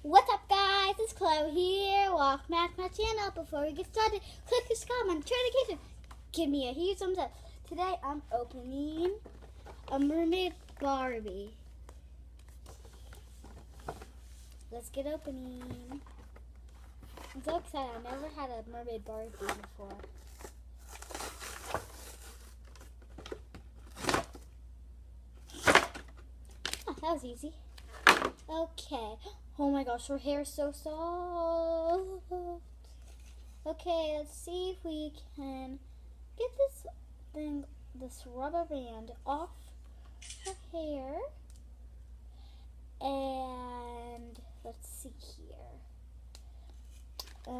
What's up, guys? It's Chloe here. Welcome back to my channel. Before we get started, click this comment, notification. Give me a huge thumbs up. Today I'm opening a mermaid Barbie. Let's get opening. I'm so excited. I never had a mermaid Barbie before. Oh, that was easy. Okay. Oh my gosh, her hair is so soft. Okay, let's see if we can get this rubber band off her hair. And let's see here. I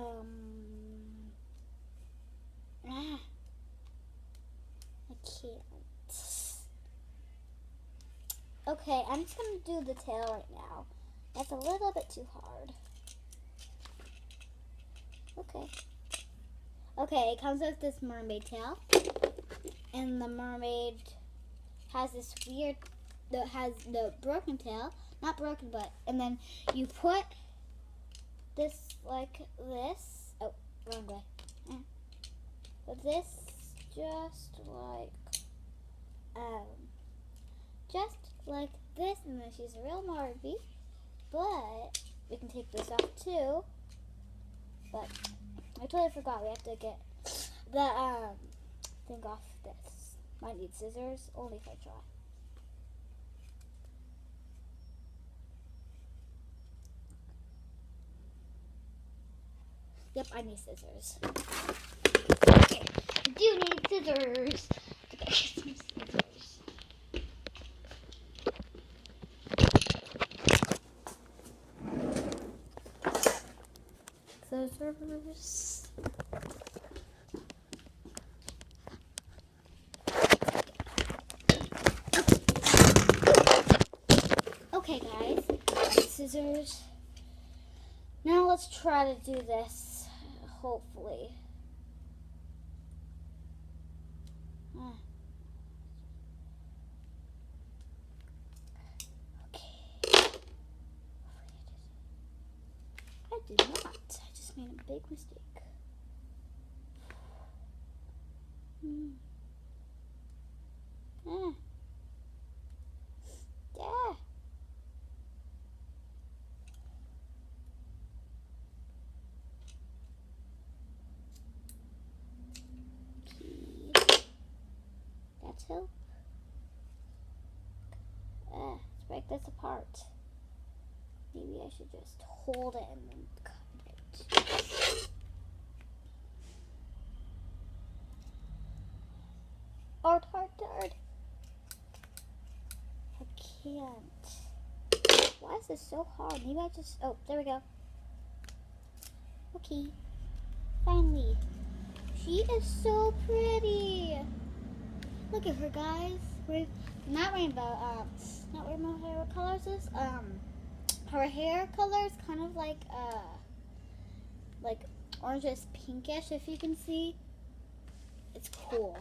can't. Okay, I'm just going to do the tail right now. That's a little bit too hard. Okay, it comes with this mermaid tail. And the mermaid has this weird, that has the broken tail. Not broken, but, and then you put this like this. Oh, wrong way. Put this just like this, and then she's a real Barbie. But we can take this off too. But I totally forgot. We have to get the thing off this. Might need scissors, only if I try. Yep, I need scissors. Okay, I do need scissors. Okay, some scissors. Scissors. Okay, guys, scissors. Now let's try to do this, hopefully. Okay. I did not. I just made a big mistake. Yeah. That's help. Let's break this apart. Maybe I should just hold it and then cut it. Hard. I can't. Why is this so hard? Maybe I just, oh, there we go. Okay. Finally. She is so pretty. Look at her, guys. Not rainbow, hair. What color is this? Her hair color is kind of like orangish pinkish, if you can see. It's cool.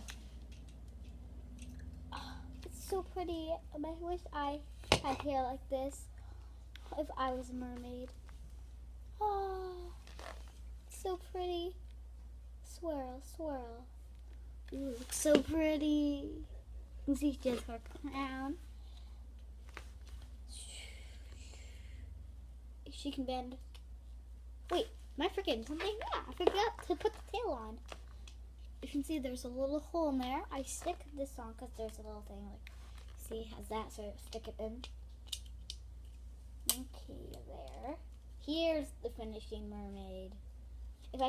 Oh, it's so pretty. I wish I had hair like this if I was a mermaid. Oh, so pretty. Swirl. Ooh, looks so pretty. You can see she has her crown. She can bend. Wait, am I forgetting something? Yeah, I forgot to put the tail on. You can see there's a little hole in there. I stick this on because there's a little thing like, see, it has that, so I stick it in. Okay, there. Here's the finishing mermaid. If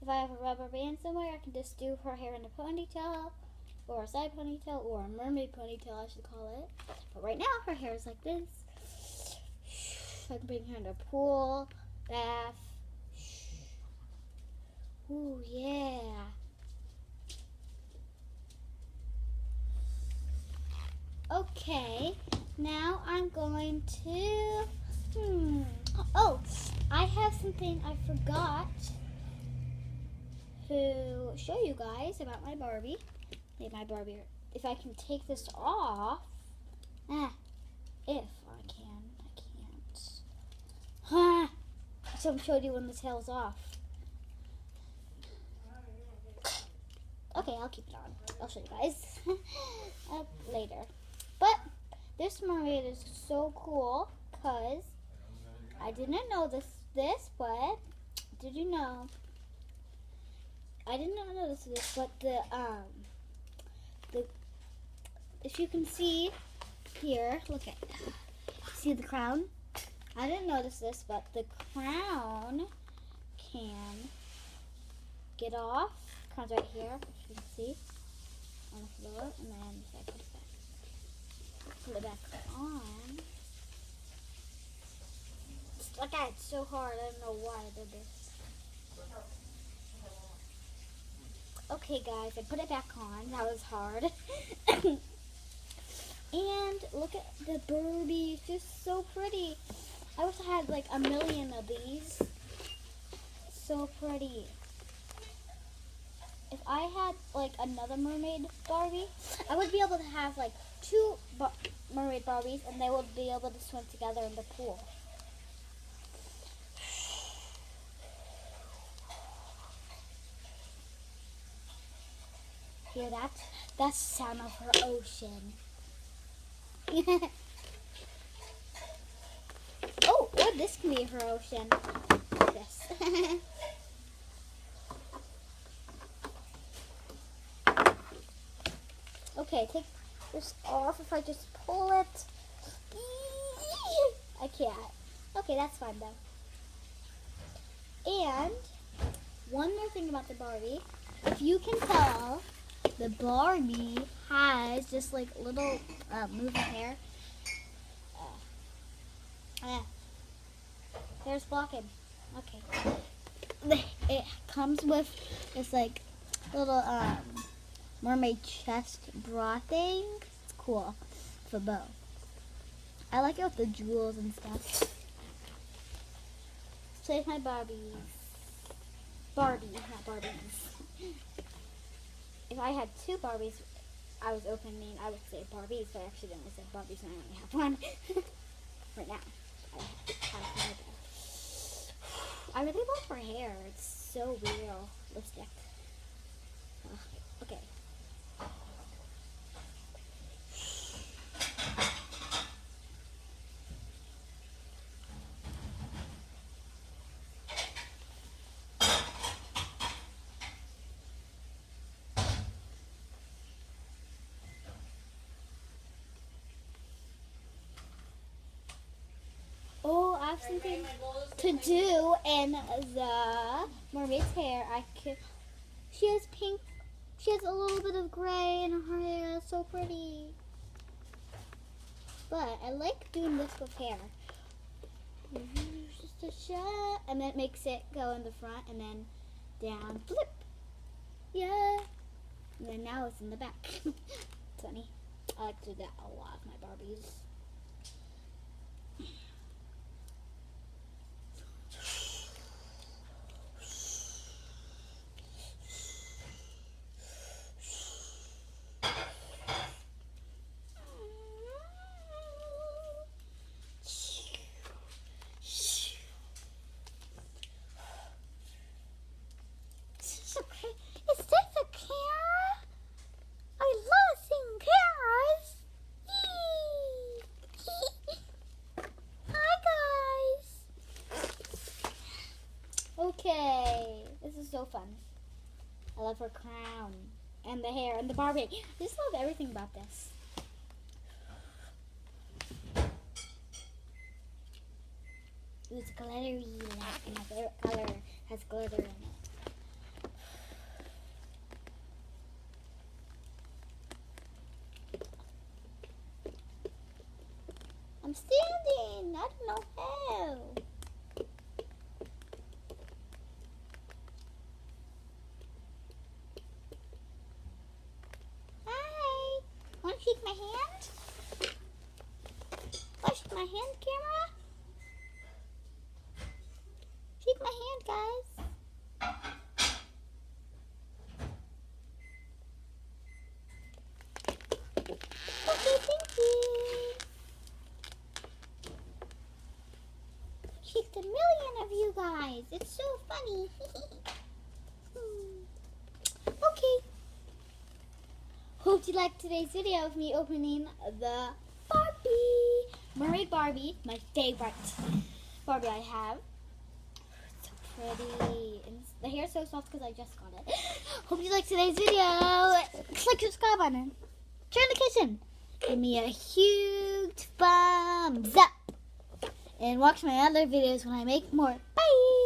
I have a rubber band somewhere, I can just do her hair in a ponytail, or a side ponytail, or a mermaid ponytail, I should call it. But right now, her hair is like this. I can bring her in a pool, bath. Ooh, yeah. Okay, now I'm going to, oh, I have something I forgot to show you guys about my Barbie. If I can take this off, if I can, I can't. showed you when the tail's off. Okay, I'll keep it on. I'll show you guys later. But this mermaid is so cool because I didn't know this, but did you know? I did not notice this, but the if you can see here, look at, see the crown? I didn't notice this, but the crown can get off. Crown's right here, if you can see, on the floor, and then if I put it back on. Look at it, it's so hard. I don't know why I did this. Okay, guys, I put it back on. That was hard. And look at the Barbie. It's just so pretty. I wish I had like a million of these. So pretty. If I had like another mermaid Barbie, I would be able to have like 2 mermaid Barbies, and they would be able to swim together in the pool. Hear that? That's the sound of her ocean. Oh, or this can be her ocean. Like this. Okay, take this off if I just pull it. I can't. Okay, that's fine though. And one more thing about the Barbie. If you can tell, the Barbie has just like little moving hair. Hair's blocking. Okay. It comes with this like little mermaid chest bra thing. It's cool for bow. I like it with the jewels and stuff. Save my Barbies. Barbie, not Barbies. If I had 2 Barbies I was opening, I would say Barbies, but I accidentally said Barbies and I only have 1. Right now. I really love her hair. It's so realistic. Okay. Oh, I have something to do in the mermaid's hair. She has pink. She has a little bit of gray in her hair. It's so pretty. But I like doing this with hair. Just a shot, and then it makes it go in the front and then down, flip. Yeah. And then now it's in the back. It's funny. I like to do that a lot with my Barbies. Is this a camera? I love seeing cameras. Hi guys. Okay, this is so fun. I love her crown and the hair and the Barbie. I just love everything about this. It's glittery, like my favorite color has glitter in it. I'm standing. I don't know how. Hi. Want to shake my hand? Want to shake my hand, camera? Shake my hand, guys. It's a million of you guys. It's so funny. Okay. Hope you liked today's video of me opening the Barbie. Mermaid Barbie, my favorite Barbie I have. It's so pretty. And the hair is so soft because I just got it. Hope you liked today's video. Click the subscribe button. Turn the kitchen. Give me a huge thumbs up. And watch my other videos when I make more. Bye!